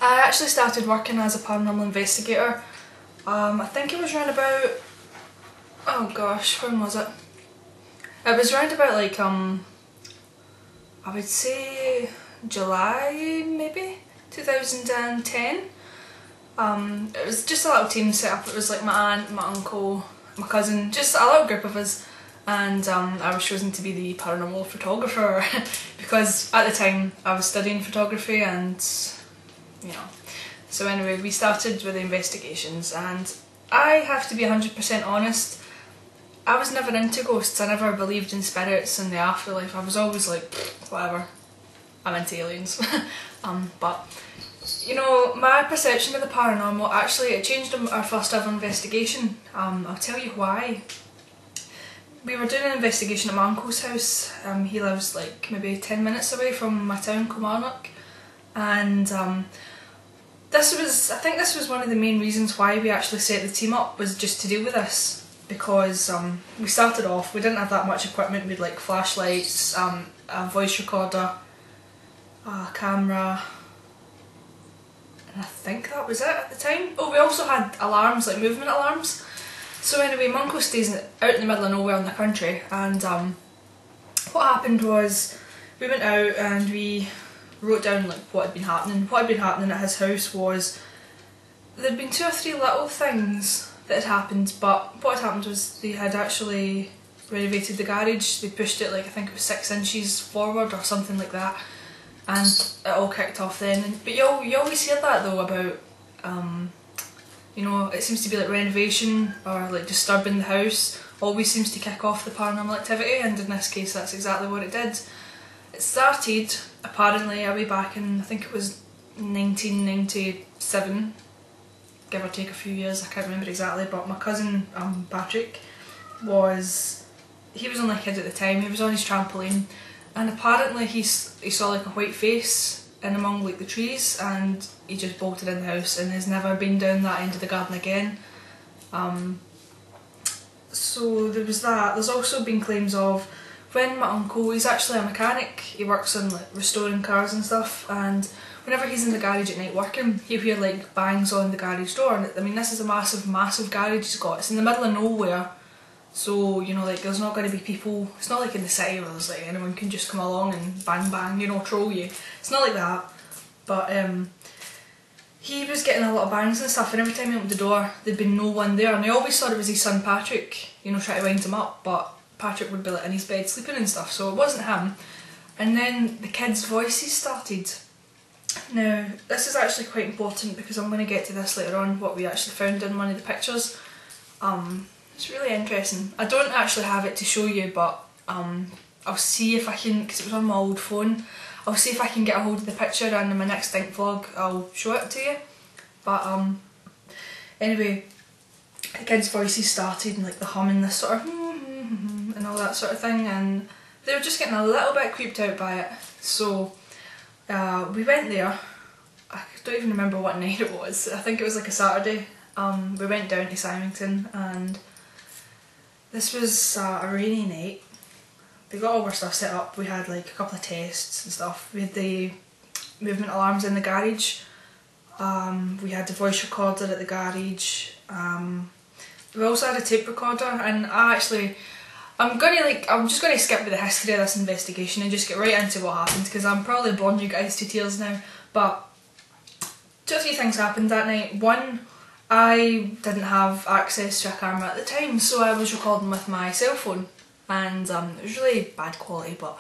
I actually started working as a paranormal investigator. I think it was around about, oh gosh, when was it? It was around about like, I would say July maybe, 2010. It was just a little team set up. It was like my aunt, my uncle, my cousin, just a little group of us. And I was chosen to be the paranormal photographer because at the time I was studying photography and, you know. So anyway, we started with the investigations, and I have to be 100% honest, I was never into ghosts. I never believed in spirits and the afterlife. I was always like, whatever, I'm into aliens. But you know, my perception of the paranormal, actually it changed our first ever investigation. I'll tell you why. We were doing an investigation at my uncle's house. He lives like maybe 10 minutes away from my town, Kilmarnock, and I think this was one of the main reasons why we actually set the team up, was just to deal with this, because we started off, we didn't have that much equipment. We had like flashlights, a voice recorder, a camera, and I think that was it at the time. Oh, we also had alarms, like movement alarms. So anyway, my uncle stays out in the middle of nowhere in the country, and what happened was we went out and we wrote down like what had been happening. What had been happening at his house was there'd been 2 or 3 little things that had happened, but what had happened was they had actually renovated the garage. They pushed it like, I think it was 6 inches forward or something like that, and it all kicked off then. But you always hear that though about you know, it seems to be like renovation or like disturbing the house always seems to kick off the paranormal activity, and in this case that's exactly what it did. It started apparently way back in, I think it was 1997, give or take a few years, I can't remember exactly, but my cousin Patrick he was only a kid at the time. He was on his trampoline and apparently he saw like a white face in among like the trees, and he just bolted in the house and has never been down that end of the garden again. So there was that. There's also been claims of when my uncle, he's actually a mechanic, he works on like restoring cars and stuff, and whenever he's in the garage at night working, he'll hear like bangs on the garage door. And I mean, this is a massive garage he's got. It's in the middle of nowhere, so you know, like there's not going to be people. It's not like in the city where there's like anyone can just come along and bang bang, you know, troll you. It's not like that. But he was getting a lot of bangs and stuff, and every time he opened the door there'd be no one there, and I always thought it was his son Patrick, you know, trying to wind him up, but Patrick would be like in his bed sleeping and stuff, so it wasn't him. And then the kids' voices started. Now this is actually quite important because I'm going to get to this later on, what we actually found in one of the pictures. It's really interesting. I don't actually have it to show you, but I'll see if I can, because it was on my old phone, I'll see if I can get a hold of the picture, and in my next InkVlog I'll show it to you. But anyway, the kids' voices started and like the humming, this sort of and all that sort of thing, and they were just getting a little bit creeped out by it. So we went there. I don't even remember what night it was. I think it was like a Saturday. We went down to Symington, and this was a rainy night. They got all our stuff set up. We had like a couple of tests and stuff. We had the movement alarms in the garage. We had the voice recorder at the garage. We also had a tape recorder, and I'm just gonna skip with the history of this investigation and just get right into what happened, because I'm probably boring you guys to tears now. But 2 or 3 things happened that night. One, I didn't have access to a camera at the time, so I was recording with my cell phone, and it was really bad quality. But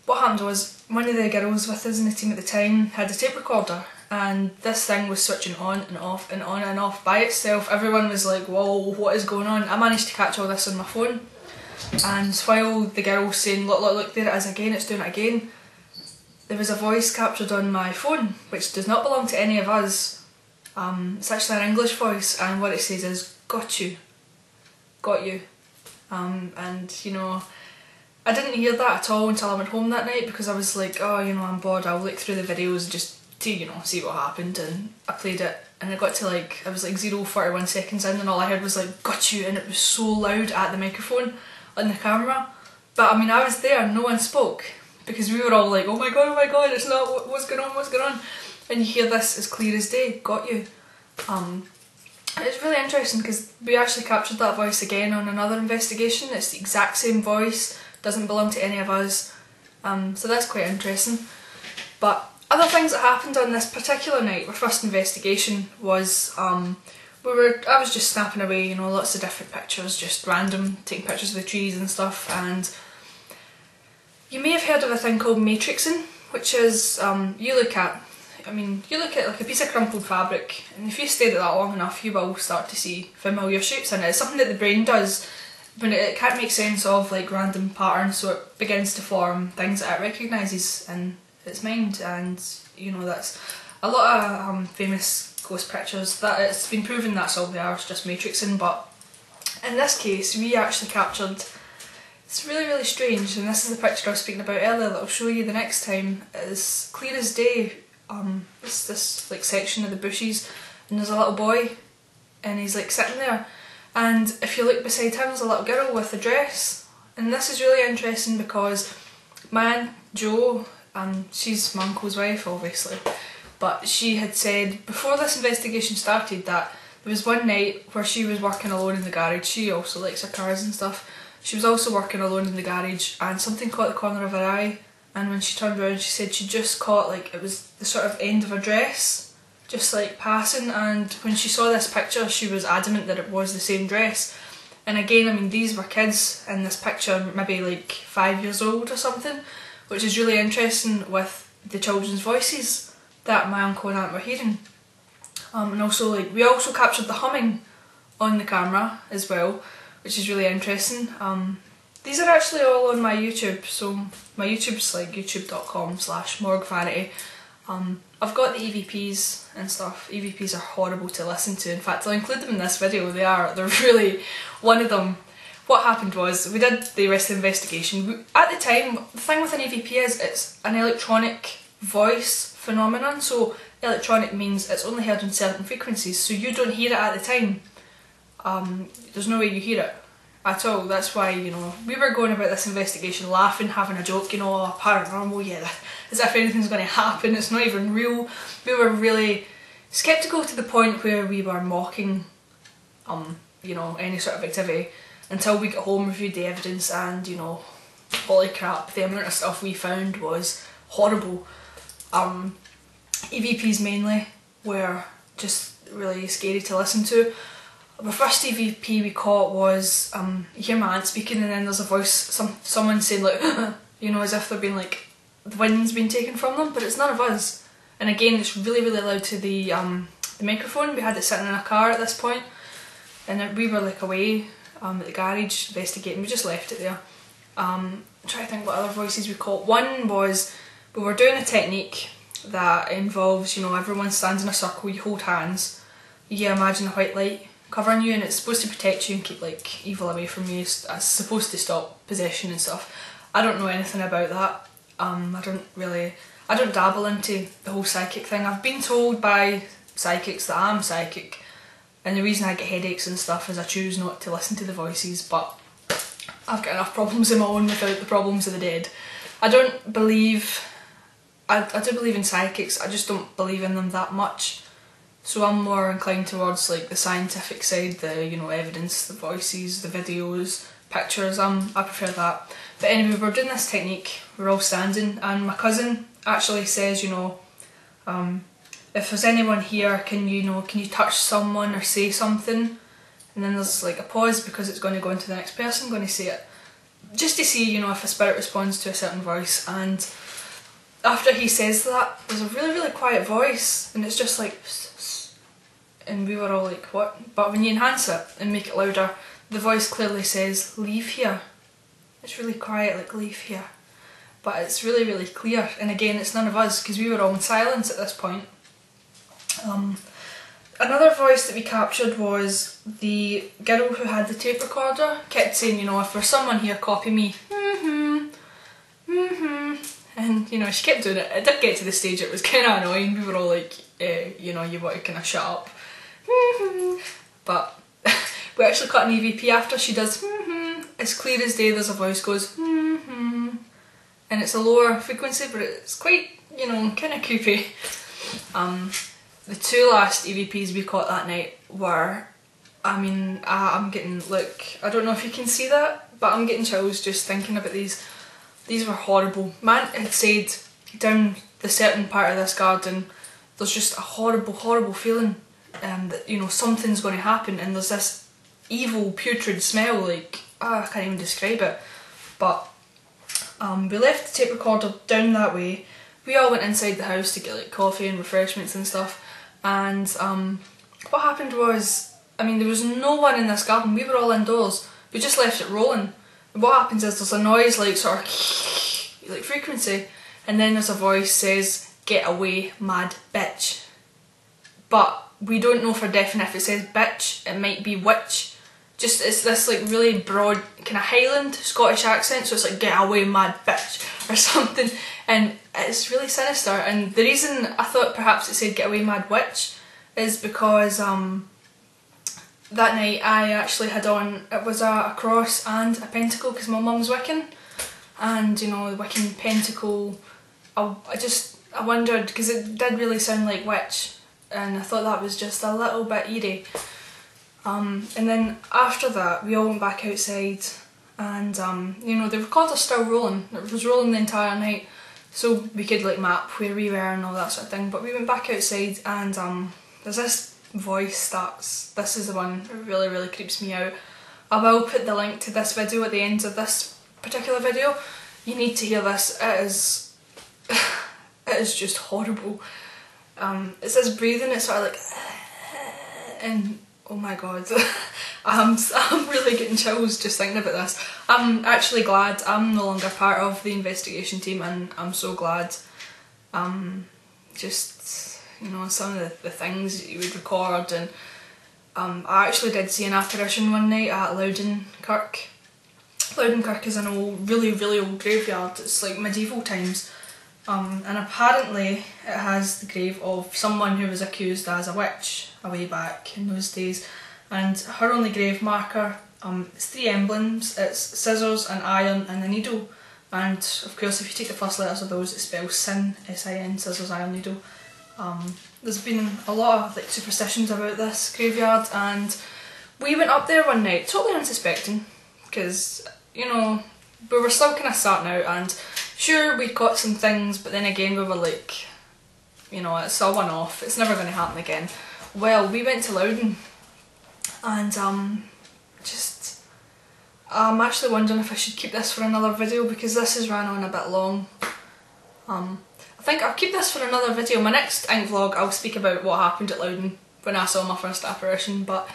what happened was, one of the girls with us in the team at the time had a tape recorder, and this thing was switching on and off and on and off by itself. Everyone was like, whoa, what is going on? I managed to catch all this on my phone, and while the girl was saying, look, there it is again, it's doing it again, there was a voice captured on my phone which does not belong to any of us. It's actually an English voice, and what it says is, got you. And you know, I didn't hear that at all until I went home that night, because I was like, oh, you know, I'm bored, I'll look through the videos just to, you know, see what happened. And I played it, and I got to like, I was like 0:41 seconds in, and all I heard was like, got you, and it was so loud at the microphone on the camera. But I mean, I was there, no one spoke, because we were all like, oh my god, it's not, what's going on? and you hear this as clear as day, got you. It's really interesting because we actually captured that voice again on another investigation. It's the exact same voice, doesn't belong to any of us, so that's quite interesting. But other things that happened on this particular night, our first investigation, was I was just snapping away, you know, lots of different pictures, just random, taking pictures of the trees and stuff. And you may have heard of a thing called matrixing, which is you look at like a piece of crumpled fabric, and if you stare at that long enough, you will start to see familiar shapes in it. It's something that the brain does when it can't make sense of like random patterns, so it begins to form things that it recognises in its mind. And you know, that's a lot of famous ghost pictures that it's been proven that's all they are, it's just matrixing. But in this case we actually captured, it's really, really strange, and this is the picture I was speaking about earlier that I'll show you the next time. It's clear as day. It's this like section of the bushes, and there's a little boy and he's like sitting there, and if you look beside him there's a little girl with a dress. And this is really interesting because my Aunt Jo, she's my uncle's wife obviously, but she had said before this investigation started that there was one night where she was working alone in the garage. She also likes her cars and stuff. She was also working alone in the garage and something caught the corner of her eye, and when she turned around she said she just caught, like, it was the sort of end of her dress just like passing, and when she saw this picture she was adamant that it was the same dress. And again, I mean, these were kids in this picture, maybe like 5 years old or something, which is really interesting with the children's voices that my uncle and aunt were hearing. And also, like, we also captured the humming on the camera as well, which is really interesting. These are actually all on my YouTube, so my YouTube's like youtube.com/Morgue Vanity. I've got the EVPs and stuff. EVPs are horrible to listen to. In fact, I'll include them in this video. They're really, one of them, what happened was, we did the rest of the investigation. At the time, the thing with an EVP is it's an electronic voice phenomenon, so electronic means it's only heard on certain frequencies, so you don't hear it at the time. There's no way you hear it at all. That's why, you know, we were going about this investigation laughing, having a joke, you know, oh, paranormal, yeah, as if anything's going to happen, it's not even real. We were really sceptical to the point where we were mocking, you know, any sort of activity, until we got home, reviewed the evidence, and, you know, holy crap, the amount of stuff we found was horrible. EVPs mainly were just really scary to listen to. The first EVP we caught was, you hear my aunt speaking and then there's a voice, someone saying like, you know, as if they're being like, the wind's been taken from them, but it's none of us. And again, it's really, really loud to the microphone. We had it sitting in a car at this point, and we were like away at the garage investigating, we just left it there. I'm trying to think what other voices we caught. One was, we were doing a technique that involves, you know, everyone stands in a circle, you hold hands, you imagine a white light covering you, and it's supposed to protect you and keep like evil away from you. It's supposed to stop possession and stuff. I don't know anything about that. I don't dabble into the whole psychic thing. I've been told by psychics that I'm psychic, and the reason I get headaches and stuff is I choose not to listen to the voices, but I've got enough problems of my own without the problems of the dead. I don't believe, I do believe in psychics, I just don't believe in them that much. So I'm more inclined towards like the scientific side, the, you know, evidence, the voices, the videos, pictures, I prefer that. But anyway, we're doing this technique, we're all standing, and my cousin actually says, you know, if there's anyone here, can you touch someone or say something? And then there's like a pause because it's going to go into the next person going to say it, just to see, you know, if a spirit responds to a certain voice. And after he says that, there's a really, really quiet voice, and it's just like, and we were all like, what? But when you enhance it and make it louder, the voice clearly says, leave here. It's really quiet, like, leave here. But it's really, really clear, and again, it's none of us, because we were all in silence at this point. Another voice that we captured was the girl who had the tape recorder, kept saying, you know, if there's someone here, copy me. And, you know, she kept doing it. It did get to the stage it was kind of annoying. We were all like, you know, you want to kind of shut up. But we actually cut an EVP after she does as clear as day. There's a voice goes and it's a lower frequency, but it's quite, you know, kind of creepy. The 2 last EVPs we caught that night were, I mean, I'm getting, look, I don't know if you can see that, but I'm getting chills just thinking about these. These were horrible. Man had said down the certain part of this garden, there's just a horrible, horrible feeling that, you know, something's going to happen, and there's this evil, putrid smell, like, I can't even describe it. But we left the tape recorder down that way. We all went inside the house to get like coffee and refreshments and stuff, and what happened was, I mean, there was no one in this garden. We were all indoors. We just left it rolling. And what happens is there's a noise, like sort of like frequency, and then there's a voice says, "Get away, mad bitch." But we don't know for definite if it says bitch, it might be witch. Just, it's this like really broad kind of Highland Scottish accent, so it's like, "Get away, mad bitch," or something, and it's really sinister. And the reason I thought perhaps it said "Get away, mad witch" is because that night I actually had on, it was a cross and a pentacle, because my mum's Wiccan, and you know, the Wiccan pentacle, I wondered, because it did really sound like witch, and I thought that was just a little bit eerie. And then after that we all went back outside, and you know, the recorder's still rolling. It was rolling the entire night, so we could like map where we were and all that sort of thing. But we went back outside, and there's this voice this is the one that really, really creeps me out. I will put the link to this video at the end of this particular video. You need to hear this. It is it is just horrible. It says breathing, it's sort of like, and oh my god, I'm really getting chills just thinking about this. I'm actually glad I'm no longer part of the investigation team, and I'm so glad. Just, you know, some of the things you would record, and I actually did see an apparition one night at Loudon-Kirk. Loudon-Kirk is an old, really, really old graveyard. It's like medieval times. And apparently it has the grave of someone who was accused as a witch a way back in those days, and her only grave marker, it's 3 emblems. It's scissors, an iron and a needle, and of course if you take the first letters of those it spells sin, S-I-N, scissors, iron, needle. There's been a lot of like superstitions about this graveyard, and we went up there one night totally unsuspecting, because you know, we were still kind of starting out, and sure, we caught some things, but then again we were like, you know, it's a one-off, it's never going to happen again. Well, we went to Loudon, and I'm actually wondering if I should keep this for another video, because this has ran on a bit long. I think I'll keep this for another video. My next InkVlog I'll speak about what happened at Loudon when I saw my first apparition, but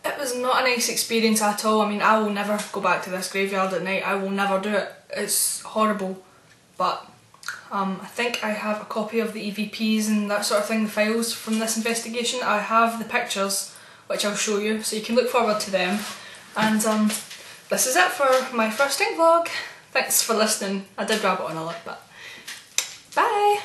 it was not a nice experience at all. I mean, I will never go back to this graveyard at night. I will never do it. It's horrible. But I think I have a copy of the EVPs and that sort of thing, the files from this investigation. I have the pictures, which I'll show you, so you can look forward to them. And this is it for my first InkVlog. Thanks for listening. I did rabbit on a lot, but bye!